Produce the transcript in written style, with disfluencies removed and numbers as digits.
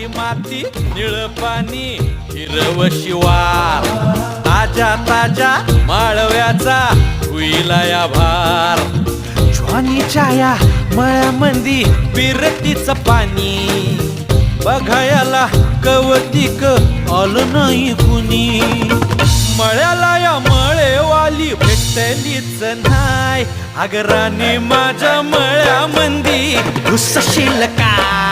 काळी माती निळ पाणी हिरव शिवार ताजा ताजा माळव्याचा हुईला या भार ज्वानीच्या या मळ्यामंदी बिरतीच पाणी बघायला कवतिक आलं नाही कुणी मळ्याला या मळेवाली भेटलीच नाय अगराने माझ्या मळ्यामंदी घुसशील काय